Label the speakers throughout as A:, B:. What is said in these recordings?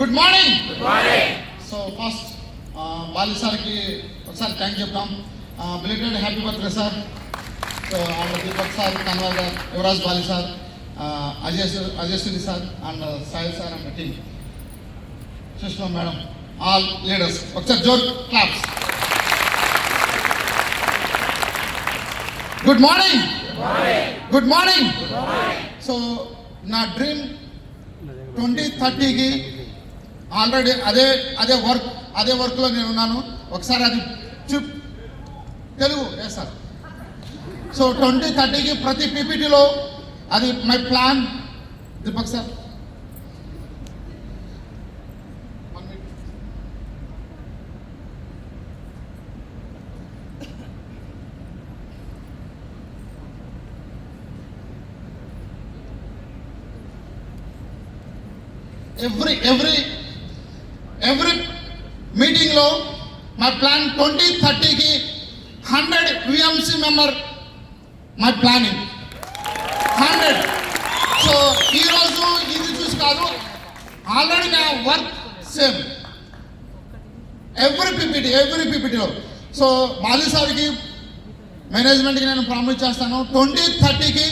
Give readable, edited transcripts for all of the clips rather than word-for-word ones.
A: Good morning. So first Bali సార్కి ఒకసారి thank చెప్తాం. Belated happy birthday sir. So and Deepak sir, Kanwar garu, Yuvraj Bali sir, Ajay Shri sir and Sai sir and team, Sushma madam, all leaders ఒకసారి జోర్ claps. Good morning. Good morning. So నా dream 2030కి already అదే వర్క్లో నేను ఉన్నాను. ఒకసారి అది తెలుగు సార్. సో 2030కి ప్రతి పీపీటీలో అది my plan. Deepak sir every మీటింగ్లో మై ప్లాన్ 2030కి 100 VMC member my planning 100. So ఈరోజు ఇది చూసి కాదు, ఆల్రెడీ నా వర్క్ సేమ్ ఎవ్రీ పీపీటీలో. సో బాలి సార్కి మేనేజ్మెంట్కి నేను ప్రామిస్ చేస్తాను, 2030కి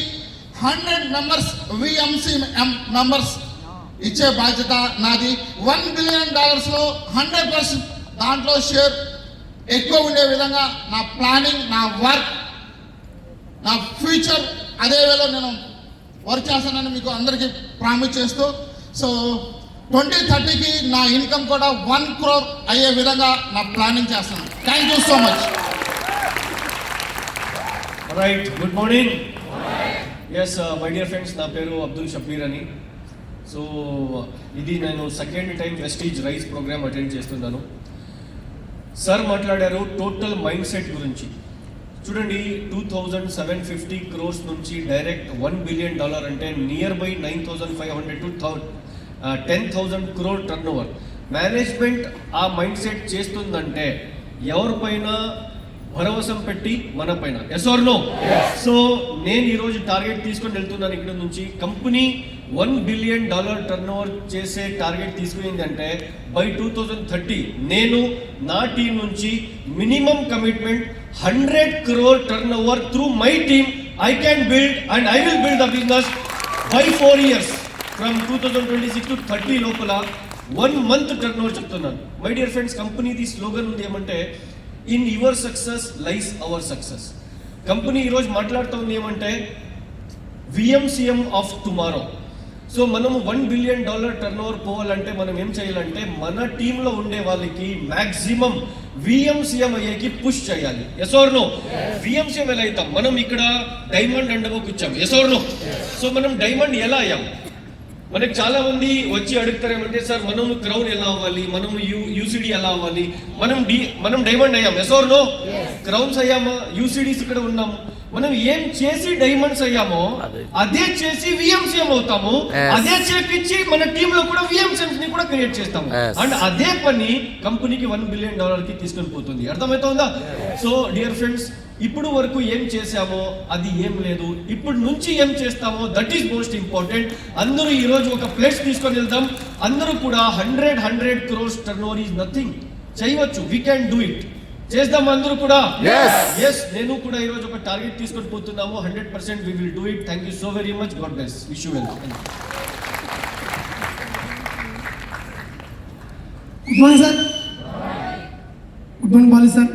A: 100 మెంబర్స్ VMC మెంబర్స్ ఇచ్చే బాధ్యత నాది. $1 బిలియన్ 100% దాంట్లో షేర్ ఎక్కువ ఉండే విధంగా నా ప్లానింగ్, నా వర్క్, నా ఫ్యూచర్ అదే వేలో నేను వర్క్ చేస్తానని మీకు అందరికీ ప్రామిస్ చేస్తూ, సో 2030కి నా ఇన్కమ్ కూడా 1 crore అయ్యే విధంగా నా ప్లానింగ్ చేస్తాను. Thank you so much.
B: Right, good morning. Yes my dear friends, నా పేరు అబ్దుల్ షబీర్ అని. సో ఇది నేను second time Vestige rise program attend చేస్తున్నాను. సార్ మాట్లాడారు టోటల్ మైండ్ సెట్ గురించి. చూడండి, 2750 crores నుంచి డైరెక్ట్ $1 బిలియన్ అంటే near by 9500 to 10,000 crore turnover. Management ఆ మైండ్ సెట్ చేస్తుందంటే ఎవరిపైన భరోసం పెట్టి మన పైన. Yes or no? సో నేను ఈరోజు టార్గెట్ తీసుకొని వెళ్తున్నాను ఇక్కడ నుంచి. కంపెనీ $1 బిలియన్ టర్న్ ఓవర్ చేసే టార్గెట్ తీసుకునిందంటే బై 2030 నేను నా టీం నుంచి minimum commitment 100 crore turn over through my team I can build and I will build the business by 4 years from 2026 to 30 లోపల 1 month టర్న్ ఓవర్ చెప్తున్నాను. My dear friends, కంపెనీది slogan ఉంది ఏమంటే in your success lies our success. Company ఈరోజు మాట్లాడుతుంది ఏమంటే VMCM of tomorrow. So మనము $1 billion turn over పోవాలంటే మనం ఏం చేయాలంటే మన టీంలో ఉండే వాళ్ళకి మ్యాక్సిమం VMCM అయ్యేకి పుష్ చేయాలి. Yes or no? VMCM ఎలా అవుతాం? మనం ఇక్కడ డైమండ్ అండగా కూర్చాం. Yes or no? సో మనం డైమండ్ ఎలా అయ్యాం? మనకి చాలా మంది వచ్చి అడుగుతారు ఏమంటే, సార్ మనం క్రౌన్ ఎలా అవ్వాలి, మనం UCD ఎలా అవ్వాలి? మనం డైమండ్ అయ్యాం. Yes or no? క్రౌన్స్ అయ్యామా? UCDs ఇక్కడ ఉన్నాము. మనం ఏం చేసి డైమండ్స్ అయ్యామో అదే చేసి VMCM అవుతాము. అదే చేపించి మన టీమ్ లో కూడా VMCMs ని కూడా క్రియేట్ చేస్తాము. అండ్ అదే పని కంపెనీకి $1 బిలియన్ కి తీసుకొని పోతుంది. అర్థమవుతుందా? సో డియర్ ఫ్రెండ్స్, ఇప్పుడు వరకు ఏం చేశామో అది ఏం లేదు, ఇప్పుడు నుంచి ఏం చేస్తామో దట్ ఈస్ మోస్ట్ ఇంపార్టెంట్. అందరూ ఈ రోజు ఒక ప్లేస్ తీసుకొని వెళ్దాం. అందరూ కూడా 100 crores turn over is nothing. చేయవచ్చు, వీ క్యాన్ డూ ఇట్. చేద్దాం అందరూ కూడా. ఎస్, నేను కూడా ఈరోజు ఒక టార్గెట్ తీసుకొని పోతున్నాము. 100% we will do it. Thank you so very much. God bless. Wish you well.
C: Good morning sir. Good morning Bali sir.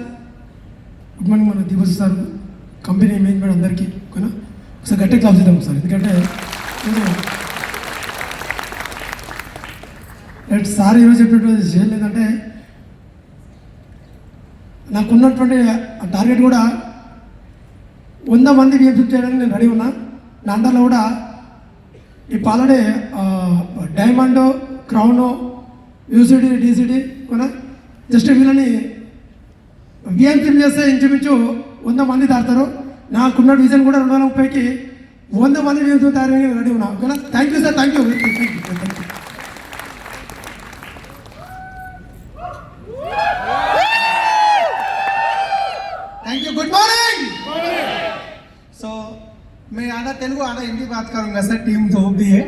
C: Good morning మన దీపక్ సార్, కంపెనీ మేనేజ్మెంట్ అందరికీ. ఓకేనా? ఒకసారి గట్టి క్లాస్ చేద్దాం సార్. ఎందుకంటే సార్ ఈరోజు చెప్పినటువంటి విషయం లేదంటే నాకున్నటువంటి టార్గెట్ కూడా 100 మంది VMC చేయడానికి నేను రెడీ ఉన్నా. నా అండర్లో కూడా ఇప్పుడు already diamond, crown, UCD, DCD కూడా జస్ట్ వీళ్ళని VMC చేస్తే ఇంచుమించు 100 మంది దాడతారు. నాకున్న విజన్ కూడా 2030కి 100 మంది VMC తయారు రెడీ ఉన్నా. ఓకేనా? Thank you sir. Thank you.
D: Thank you. Good morning. So मैं आधा तेलुगु आधा हिंदी बात करूंगा सर. टीम जो भी है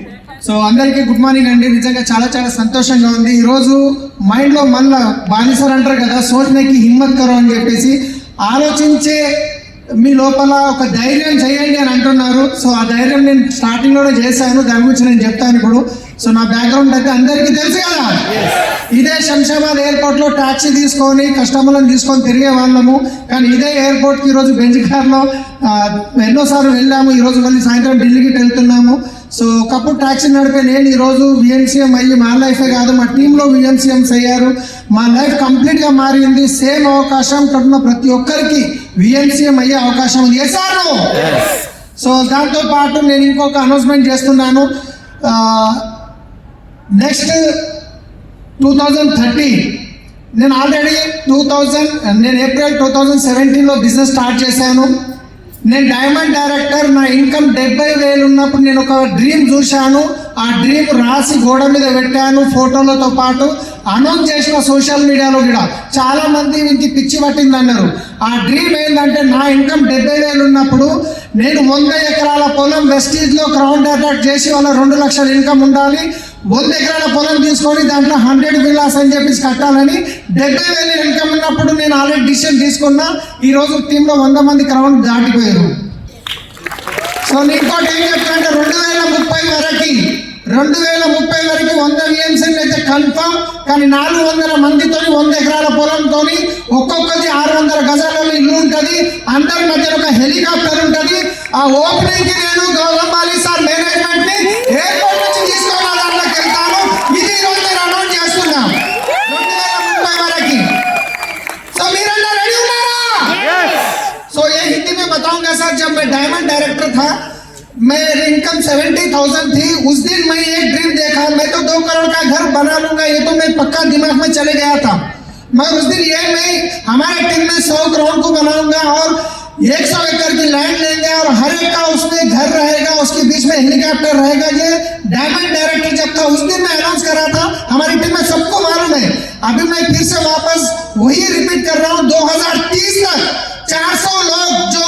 D: సో అందరికీ గుడ్ మార్నింగ్ అండి. నిజంగా చాలా చాలా సంతోషంగా ఉంది. ఈరోజు మైండ్లో మళ్ళా బానిసర్ అంటారు కదా, సోచనేకి హిమ్మత్ కరో అని చెప్పేసి ఆలోచించే మీ లోపల ఒక ధైర్యం చేయండి అని అంటున్నారు. సో ఆ ధైర్యం నేను స్టార్టింగ్లోనే చేశాను, దాని గురించి నేను చెప్తాను ఇప్పుడు. సో నా బ్యాక్గ్రౌండ్ అయితే అందరికీ తెలుసు కదా, ఇదే శంషాబాద్ ఎయిర్పోర్ట్లో ట్యాక్సీ తీసుకొని కస్టమర్లను తీసుకొని తిరిగే వాళ్ళము. కానీ ఇదే ఎయిర్పోర్ట్కి ఈరోజు బెంజ్ కార్లో ఎన్నోసార్లు వెళ్ళాము. ఈరోజు మళ్ళీ సాయంత్రం ఢిల్లీకి వెళ్తున్నాము. సో ఒకప్పుడు ట్యాక్సీ నడిపే నేను ఈరోజు విఎంసీఎం అయ్యి మా లైఫే కాదు, మా టీంలో విఎంసీఎంస్ అయ్యారు. మా లైఫ్ కంప్లీట్గా మారింది. సేమ్ అవకాశం కట్టున్న ప్రతి ఒక్కరికి విఎంసీఎం అయ్యే అవకాశం ఉంది. చేశాను. సో దాంతో పాటు నేను ఇంకొక అనౌన్స్మెంట్ చేస్తున్నాను. నెక్స్ట్ 2030 నేను ఆల్రెడీ నేను ఏప్రిల్ 2017లో బిజినెస్ స్టార్ట్ చేశాను. నేను డైమండ్ డైరెక్టర్. నా ఇన్కమ్ 70,000 ఉన్నప్పుడు నేను ఒక డ్రీమ్ చూశాను. ఆ డ్రీమ్ రాసి గోడ మీద పెట్టాను ఫోటోలతో పాటు. అనౌన్స్ చేసిన సోషల్ మీడియాలో కూడా చాలా మంది ఇంటికి పిచ్చి పట్టింది అన్నారు. ఆ డ్రీమ్ ఏంటంటే నా ఇన్కమ్ 70,000 ఉన్నప్పుడు నేను 100 ఎకరాల పొలం వెస్టీజ్లో క్రౌన్ అటాక్ చేసి వాళ్ళ 2 లక్షల ఇన్కమ్ ఉండాలి. 100 ఎకరాల పొలం తీసుకొని దాంట్లో 100 విల్లాస్ అని చెప్పేసి కట్టాలని 70,000 ఇన్కమ్ ఉన్నప్పుడు నేను ఆల్రెడీ డిసిషన్ తీసుకున్నా. ఈరోజు టీంలో 100 మంది క్రౌన్ దాటిపోయారు. సో ఇంకోటి ఏం చెప్తానంటే 2030 వరకు 100 విఎంసీలు అయితే కన్ఫర్మ్. కానీ 400 మందితో 100 ఎకరాల పొలంతో ఒక్కొక్కది 600 గజాలలో ఇల్లు ఉంటుంది. అందరి మధ్య ఒక హెలికాప్టర్ ఉంటుంది. ఆ ఓపెనింగ్ కి నేను గౌరవాలి సార్ మేనేజ్మెంట్ ని ఎయిర్పోర్ట్ నుంచి తీసుకొని దాంట్లోకి వెళ్తాను. ఇది ఈరోజు నేను అనౌన్స్ చేస్తున్నాం 2030 వరకు. సో మీరంతా రెడీ ఉన్నారా? సో ये हिंदी में बताऊंगा सर. जब मैं डायमंड डायरेक्टर था, मेरी इनकम 70,000 थी. उस दिन मैं एक ड्रीम देखा, मैं तो 2 करोड़ का घर बना लूंगा, ये तो मैं पक्का दिमाग में चले गया था. मगर उस दिन मैं हमारे टीम में 100 करोड़ को बनाऊंगा और 100 एकड़ की लैंड लेंगे और हर एक का उसमें घर रहेगा, उसके बीच में हेलीकॉप्टर रहेगा. ये डायमंड डायरेक्टर जब था उस दिन मैं अनाउंस कर रहा था. हमारी टीम में सबको मालूम है. अभी मैं फिर से वापस वही रिपीट कर रहा हूँ. 2030 तक 400 लोग जो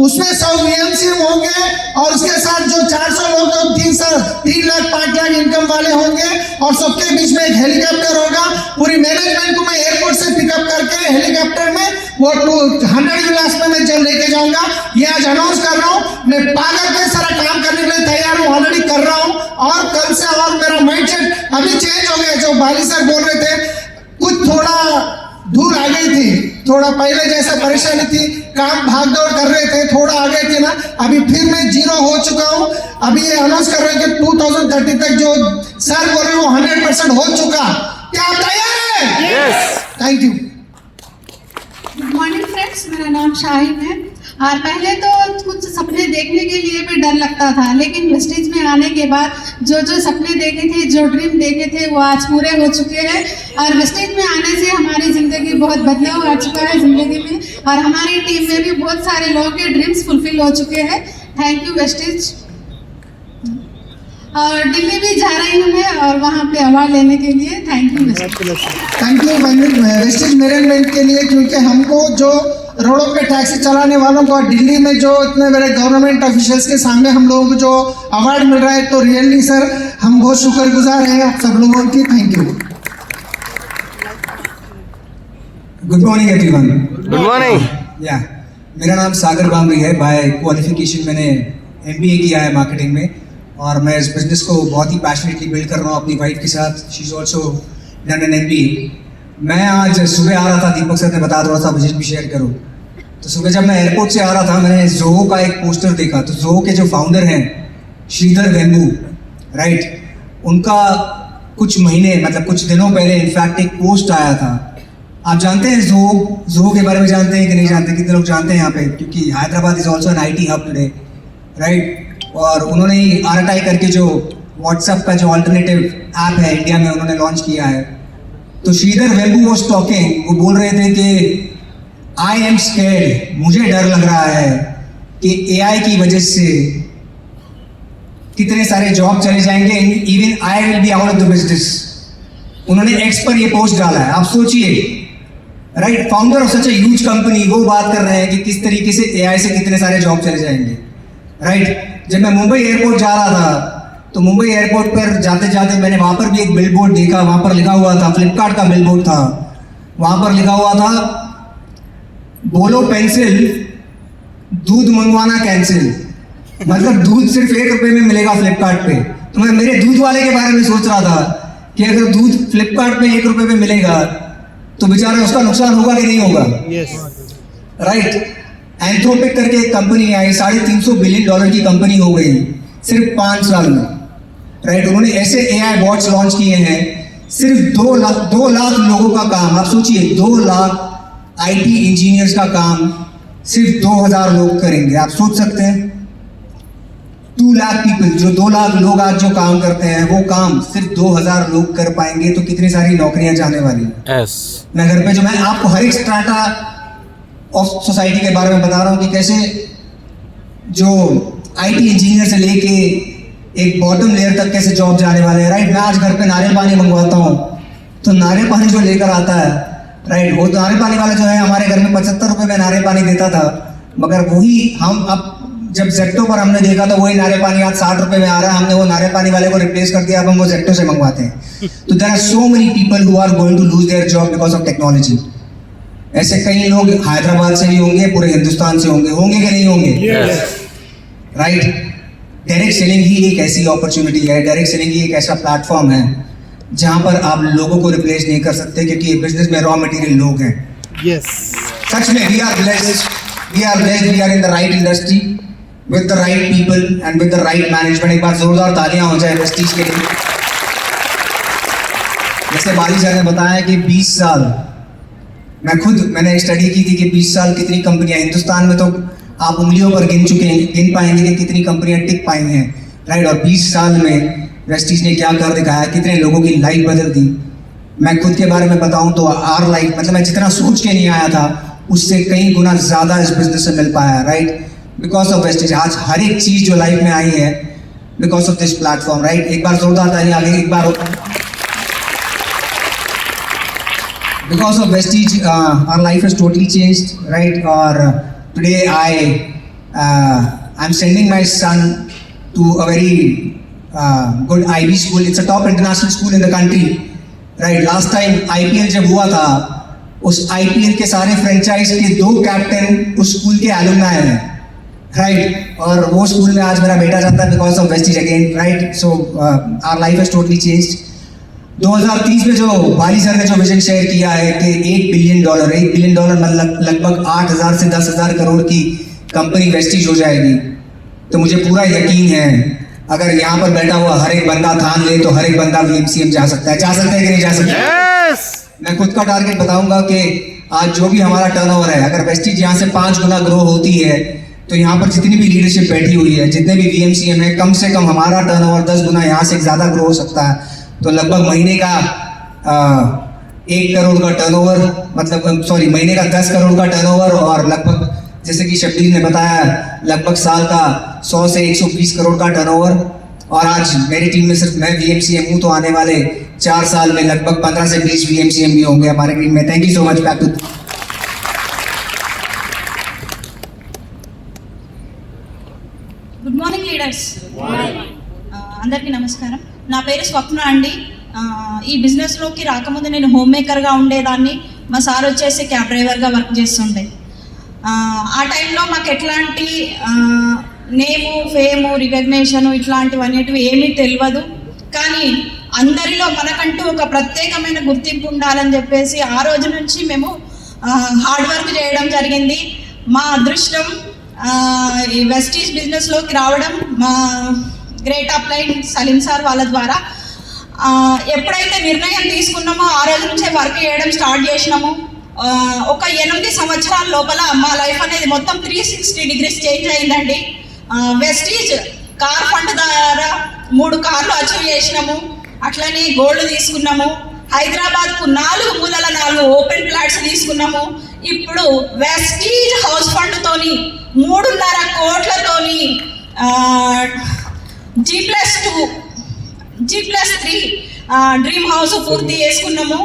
D: उसमें 100 वीएमसी होंगे और उसके साथ जो 400 लोग जो 3 लाख 5 लाख इनकम वाले होंगे और सबके बीच में एक हेलीकॉप्टर होगा. पूरी मैनेजमेंट को मैं एयरपोर्ट से पिकअप करके हेलीकॉप्टर में वो 100 विलास में मैं जल लेके जाऊंगा. ये आज अनाउंस कर रहा हूँ. मैं पागल के सारा काम करने के लिए तैयार हूँ, ऑलरेडी कर रहा हूँ. और कल से और मेरा माइंडसेट अभी चेंज हो गया. जो बाली सर बोल रहे थे कुछ थोड़ा दूर आ गई थी, थोड़ा पहले जैसा परेशानी थी, काम भाग दौड़ कर रहे थे, थोड़ा आ गए थे ना. अभी फिर मैं 0 हो चुका हूँ. अभी ये अनाउंस कर रहे हैं कि 2030 तक जो सर बोल रहे हैं वो 100% हो चुका. क्या आप तैयार है? Thank you.
E: Good morning friends, मेरा नाम शाहिन है. और पहले तो कुछ सपने देखने के लिए भी डर लगता था, लेकिन वेस्टेज में आने के बाद जो सपने देखे थे, जो ड्रीम देखे थे, वो आज पूरे हो चुके हैं. और वेस्टेज में आने से हमारी ज़िंदगी बहुत बदलाव आ चुका है ज़िंदगी में. और हमारी टीम में भी बहुत सारे लोगों के ड्रीम्स फुलफिल हो चुके हैं. Thank you wastage. और दिल्ली भी जा रही हूँ मैं और वहाँ पे अवार्ड लेने के लिए. Thank you wastage.
D: Thank you wastage management के लिए, क्योंकि हमको जो रोडों पे टैक्सी चलाने वालों को दिल्ली में जो इतने बड़े गवर्नमेंट ऑफिशियल्स के सामने हम लोगों को जो अवार्ड मिल रहा है, तो रियली सर हम बहुत शुक्रगुजार हैं आप सब लोगों की. Thank you.
F: Good morning everyone.
G: Good morning.
F: या मेरा नाम सागर बामरी है. बाय क्वालिफिकेशन मैंने MBA किया है मार्केटिंग में और मैं इस बिजनेस को बहुत ही पैशनेटली बिल्ड कर रहा हूँ अपनी वाइफ के साथ. She is also done an MBA. मैं आज सुबह आ रहा था, दीपक सर ने बता रहा था विजिट भी शेयर करो. तो सुबह जब मैं एयरपोर्ट से आ रहा था, मैंने जोहो का एक पोस्टर देखा. तो जोहो के जो फाउंडर हैं श्रीधर वेम्बू, राइट, उनका कुछ महीने मतलब कुछ दिनों पहले इनफैक्ट एक पोस्ट आया था. आप जानते हैं जोहो के बारे में जानते हैं कि नहीं जानते? कितने लोग जानते हैं यहाँ पे? क्योंकि Hyderabad is also an IT hub today, right. और उन्होंने RTI करके जो व्हाट्सएप का जो ऑल्टरनेटिव ऐप है इंडिया में उन्होंने लॉन्च किया है. तो श्रीधर वेम्बू वॉज टॉकिंग, वो बोल रहे थे कि आई एम स्केर्ड, मुझे डर लग रहा है कि AI की वजह से कितने सारे जॉब चले जाएंगे, even I will be out of the business. उन्होंने X पर ये पोस्ट डाला है. आप सोचिए, right, founder of such a huge company वो बात कर रहे हैं कि किस तरीके से AI से कितने सारे जॉब चले जाएंगे, राइट. जब मैं मुंबई एयरपोर्ट जा रहा था तो मुंबई एयरपोर्ट पर जाते जाते मैंने वहाँ पर भी एक बिल बोर्ड देखा, वहाँ पर लिखा हुआ था, फ्लिपकार्ट का बिल बोर्ड था, वहाँ पर लिखा हुआ था बोलो पेंसिल दूध मंगवाना कैंसिल। मतलब दूध सिर्फ 1 रुपए में मिलेगा फ्लिपकार्ट पे। तो मैं मेरे दूध वाले के बारे में सोच रहा था कि अगर दूध फ्लिपकार्ट पे 1 रुपए में मिलेगा तो बेचारा उसका नुकसान होगा कि नहीं होगा। राइट। एंथ्रोपिक करके एक कंपनी आई, $350 बिलियन की कंपनी हो गई सिर्फ 5 साल में। राइट। उन्होंने ऐसे AI बॉट्स लॉन्च किए हैं, सिर्फ 2 लाख लोगों का काम। आप सोचिए 2 लाख IT इंजीनियर्स का काम सिर्फ 2000 लोग करेंगे। आप सोच सकते हैं 2 लाख पीपल, जो 2 लाख लोग आज जो काम करते हैं वो काम सिर्फ 2000 लोग कर पाएंगे, तो कितनी सारी नौकरियां जाने वाली हैं। मैं घर पे जो मैं आपको हर एक स्ट्राटा ऑफ सोसाइटी के बारे में बता रहा हूँ कि कैसे जो IT इंजीनियर से लेके एक बॉटम लेयर तक कैसे जॉब जाने वाले हैं। राइट। मैं आज घर पे नारियल पानी मंगवाता हूँ तो नारियल पानी जो लेकर आता है, राइट, वो नारियल पानी वाला जो है हमारे घर में 75 रुपए में नारियल पानी देता था, मगर वही हम अब जब जेक्टो पर हमने देखा तो वही नारियल पानी आज 60 रुपए में आ रहा है। हमने वो नारियल पानी वाले को रिप्लेस कर दिया, अब हम वो जेक्टो से मंगवाते हैं। तो there are so many people who are going to lose their job because of technology. ऐसे कई लोग हैदराबाद से भी होंगे, पूरे हिंदुस्तान से होंगे कि नहीं होंगे। राइट। डायरेक्ट सेलिंग ही एक ऐसी अपॉर्चुनिटी है, डायरेक्ट सेलिंग ही एक ऐसा प्लेटफॉर्म है जहां पर आप लोगों को रिप्लेस नहीं कर सकते, क्योंकि बिजनेस में रॉ मटेरियल लोग हैं। सच में we are blessed, we are in the right industry with the right people and with the right management. एक बार जोरदार तालियां हो जाए वेस्टीज के लिए। जैसे बाली सर ने बताया कि 20 साल, मैंने एक स्टडी की थी कि 20 साल कितनी कंपनियां हिंदुस्तान में, तो आप उंगलियों पर गिन पाएंगे कि कितनी कंपनियां टिक पाई हैं। राइट। और 20 साल में वेस्टीज ने क्या कर दिखाया, कितने लोगों की लाइफ बदल दी। मैं खुद के बारे में बताऊं तो आर लाइफ, मतलब मैं जितना सोच के नहीं आया था उससे कई गुना ज़्यादा इस बिजनेस से मिल पाया। राइट। बिकॉज ऑफ वेस्टीज आज हर एक चीज़ जो लाइफ में आई है because of this platform. Right. एक बार जोरदार ताली आगे, एक बार because of Vestige our life has totally changed. Right. और today I am sending my son to a very good IB school. It's a top international school in the country. Right. Last time IPL जब हुआ था, उस IPL के सारे franchise के 2 captain उस school के एलुमनाई हैं। राइट। और वो स्कूल में आज मेरा बेटा जाता है because of Vestige again. Right. So our life has totally changed. 2030 में जो बाली सर ने जो विजन शेयर किया है कि $1 बिलियन मतलब लगभग 8000 से 10,000 करोड़ की कंपनी वेस्टीज हो जाएगी, तो मुझे पूरा यकीन है अगर यहाँ पर बैठा हुआ हर एक बंदा ठान ले तो हर एक बंदा VMCM जा सकता है कि नहीं जा सकता। मैं खुद का टारगेट बताऊंगा कि आज जो भी हमारा टर्नओवर है, अगर वेस्टीज यहाँ से 5 गुना ग्रो होती है तो यहाँ पर जितनी भी लीडरशिप बैठी हुई है, जितने भी VMCM है, कम से कम हमारा टर्नओवर 10 गुना यहाँ से ज़्यादा ग्रो हो सकता है। तो लगभग महीने का 1 करोड़ का टर्नओवर, मतलब सॉरी महीने का 10 करोड़ का टर्नओवर, और लगभग जैसे कि शब्बीर ने बताया लगभग साल का 100 से 120 करोड़ का टर्नओवर। और आज मेरी टीम में सिर्फ मैं VMCM हूँ, तो आने वाले 4 साल में लगभग 15 से 20 VMCM भी होंगे हमारे टीम में। Thank you so much. Back to
G: good morning leaders. అందరికీ నమస్కారం. నా పేరు స్వప్న అండి. ఈ బిజినెస్లోకి రాకముందు నేను హోమ్ మేకర్గా ఉండేదాన్ని. మా సార్ వచ్చేసి క్యాబ్ డ్రైవర్గా వర్క్ చేస్తుండే. ఆ టైంలో మాకు ఎట్లాంటి నేము, ఫేము, రికగ్నేషను ఇట్లాంటివన్నిటివి ఏమీ తెలియదు. కానీ అందరిలో మనకంటూ ఒక ప్రత్యేకమైన గుర్తింపు ఉండాలని చెప్పేసి ఆ రోజు నుంచి మేము హార్డ్ వర్క్ చేయడం జరిగింది. మా అదృష్టం ఈ వెస్టీజ్ బిజినెస్లోకి రావడం మా గ్రేట్ అప్లైన్ సలీం సార్ వాళ్ళ ద్వారా. ఎప్పుడైతే నిర్ణయం తీసుకున్నామో ఆ రోజు నుంచే వర్క్ చేయడం స్టార్ట్ చేసినాము. ఒక 8 సంవత్సరాల లోపల మా లైఫ్ అనేది మొత్తం 360 డిగ్రీస్ చేంజ్ అయిందండి. వెస్టీజ్ కార్ ఫండ్ ద్వారా 3 కార్లు అచీవ్ చేసినాము. అట్లనే గోల్డ్ తీసుకున్నాము. హైదరాబాద్కు 4 మూలల 4 ఓపెన్ ప్లాట్స్ తీసుకున్నాము. ఇప్పుడు వెస్టీజ్ హౌస్ ఫండ్తోని 3.5 కోట్లతోని G+2 G+3 డ్రీమ్ హౌస్ పూర్తి చేసుకున్నాము.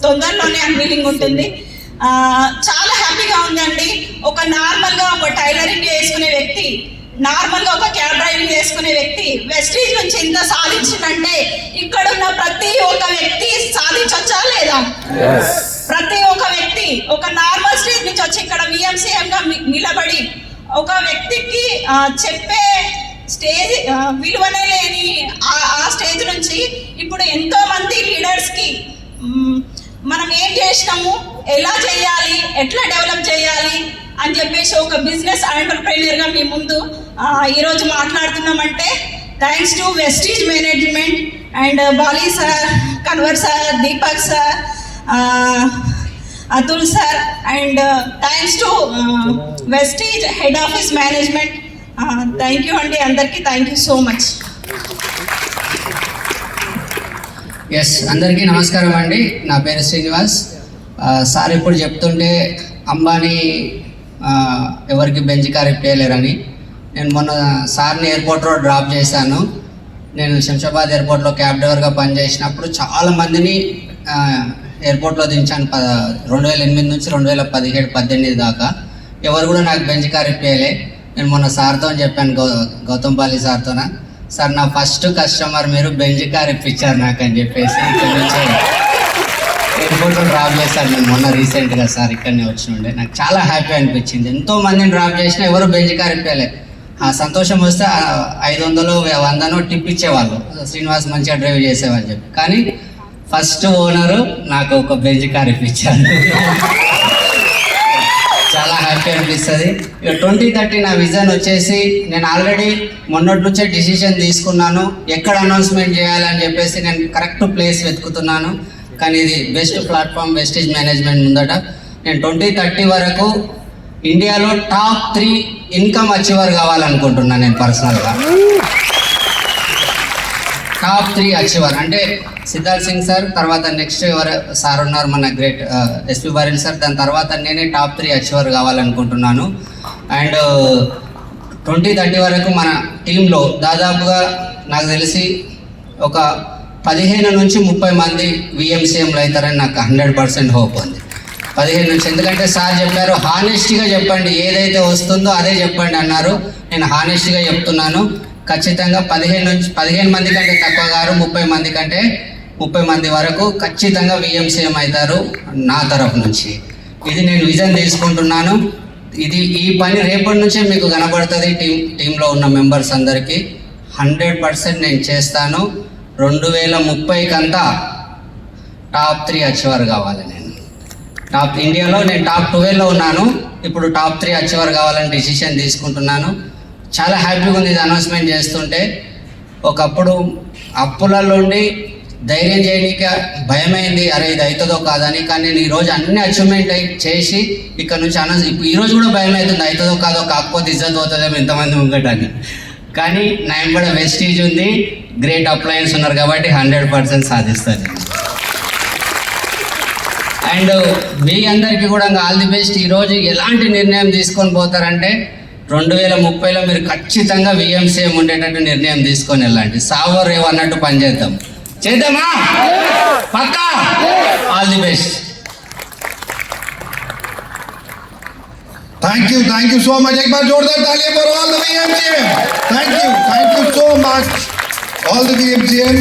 G: తొందరలోనే అన్వీలింగ్ ఉంటుంది. చాలా హ్యాపీగా ఉందండి. ఒక నార్మల్గా ఒక టైలరింగ్ చేసుకునే వ్యక్తి నార్మల్గా ఒక క్యాబ్ డ్రైవింగ్ చేసుకునే వ్యక్తి వెస్టీజ్ నుంచి ఇంత సాధించిందంటే ఇక్కడ ఉన్న ప్రతి ఒక్క వ్యక్తి సాధించొచ్చా లేదా? ప్రతి ఒక్క వ్యక్తి ఒక నార్మల్ స్టేజ్ నుంచి వచ్చి ఇక్కడ విఎంసీఎంగా నిలబడి ఒక వ్యక్తికి చెప్పే స్టేజ్ విలువనే లేని ఆ స్టేజ్ నుంచి ఇప్పుడు ఎంతో మంది లీడర్స్కి మనం ఏం చేసినాము, ఎలా చేయాలి, ఎట్లా డెవలప్ చేయాలి అని చెప్పేసి ఒక బిజినెస్ ఎంటర్ప్రెన్యూర్గా మీ ముందు ఈరోజు మాట్లాడుతున్నామంటే thanks to Vestige management and Bali sir, Kanwar sir, Deepak sir, Atul sir and thanks to Vestige head office management. Thank you అండి, అందరికీ thank you so much.
H: Yes, అందరికీ నమస్కారం అండి. నా పేరు శ్రీనివాస్. సార్ ఇప్పుడు చెప్తుంటే అంబానీ ఎవరికి బెంచ్ కార్ ఇప్పలేరని, నేను మొన్న సార్ని ఎయిర్పోర్ట్లో డ్రాప్ చేశాను. నేను శంషాబాద్ ఎయిర్పోర్ట్లో క్యాబ్ డ్రైవర్గా పనిచేసినప్పుడు చాలామందిని ఎయిర్పోర్ట్లో దించాను. 2008 నుంచి 2017-18 దాకా ఎవరు కూడా నాకు బెంచ్ కార్ ఇప్పలే. నేను మొన్న సార్తో చెప్పాను, గౌతంపాలి సార్తోన, సార్ నా ఫస్ట్ కస్టమర్ మీరు బెంచ్ కార్ ఇప్పించారు నాకు అని చెప్పేసి ఇక్కడ నుంచి ఎయిర్పోర్ట్లో డ్రాప్ చేశాను నేను మొన్న రీసెంట్గా. సార్ ఇక్కడనే వచ్చి ఉండే నాకు చాలా హ్యాపీ అనిపించింది. ఎంతో మందిని డ్రాప్ చేసినా ఎవరు బెంచ్ కార్ ఇప్పలే. ఆ సంతోషం వస్తే 500 100 టిప్ ఇచ్చేవాళ్ళు, శ్రీనివాస్ మంచిగా డ్రైవ్ చేసేవాళ్ళు చెప్పి. కానీ ఫస్ట్ ఓనరు నాకు ఒక బెంచ్ కార్ ఇప్పించారు. చాలా హ్యాపీ అనిపిస్తుంది. ఇక 2030 నా విజన్ వచ్చేసి నేను ఆల్రెడీ మొన్నటి నుంచే డిసిషన్ తీసుకున్నాను, ఎక్కడ అనౌన్స్మెంట్ చేయాలని చెప్పేసి నేను కరెక్ట్ ప్లేస్ వెతుకుతున్నాను. కానీ ఇది బెస్ట్ ప్లాట్ఫామ్ వెస్టీజ్ మేనేజ్మెంట్ ముందట. నేను 2030 వరకు ఇండియాలో టాప్ 3 ఇన్కమ్ అచీవర్ కావాలనుకుంటున్నాను నేను పర్సనల్గా. టాప్ 3 అచీవర్ అంటే సిద్ధార్థ్ సింగ్ సార్, తర్వాత నెక్స్ట్ ఎవరు సార్ ఉన్నారు మన గ్రేట్ ఎస్పి బరిల్ సార్, దాని తర్వాత నేనే టాప్ 3 అచీవర్ కావాలనుకుంటున్నాను. అండ్ 2030 వరకు మన టీంలో దాదాపుగా నాకు తెలిసి ఒక 15 నుంచి 30 మంది విఎంసీఎంలు అవుతారని నాకు 100% హోప్ ఉంది. 15 నుంచి, ఎందుకంటే సార్ చెప్పారు హానెస్ట్గా చెప్పండి, ఏదైతే వస్తుందో అదే చెప్పండి అన్నారు. నేను హానెస్ట్గా చెప్తున్నాను, ఖచ్చితంగా 15 మంది కంటే తక్కువ గారు 30 మంది కంటే 30 మంది వరకు ఖచ్చితంగా విఎంసీఎం అవుతారు నా తరఫు నుంచి. ఇది నేను విజన్ తీసుకుంటున్నాను. ఈ పని రేపటి నుంచే మీకు కనబడుతుంది టీంలో ఉన్న మెంబర్స్ అందరికీ. 100% నేను చేస్తాను. 2030 టాప్ 3 అచీవర్ కావాలి. నేను ఇండియాలో నేను టాప్ 12లో ఉన్నాను, ఇప్పుడు టాప్ 3 అచీవర్ కావాలని డిసిషన్ తీసుకుంటున్నాను. చాలా హ్యాపీగా ఉంది ఇది అనౌన్స్మెంట్ చేస్తుంటే. ఒకప్పుడు అప్పులలో ఉండి ధైర్యం చేయడానికి భయమైంది, అరే ఇది అవుతుందో కాదని. కానీ నేను ఈరోజు అన్ని అచీవ్మెంట్ చేసి ఇక్కడ నుంచి ఈరోజు కూడా భయం అవుతుంది, అవుతుందో కాదో, కాకపోతే ఇజ్జత్ అవుతుందేమో ఇంతమంది ముంగటని. కానీ నేను కూడా వెస్టీజ్ ఉంది, గ్రేట్ అప్లయన్స్ ఉన్నారు కాబట్టి 100% సాధిస్తాను. అండ్ మీ అందరికీ కూడా ఆల్ ది బెస్ట్. ఈరోజు ఎలాంటి నిర్ణయం తీసుకొని పోతారంటే 2030లో మీరు ఖచ్చితంగా విఎంసీఎం ఉండేటట్టు నిర్ణయం తీసుకొని వెళ్ళండి. సావో రేవ్ అన్నట్టు పనిచేద్దాం. చేద్దామా? పక్కా? All the best.
A: Thank you so much. एक बार जोरदार तालियां for all the VMCM. Thank you so much all the VMCM.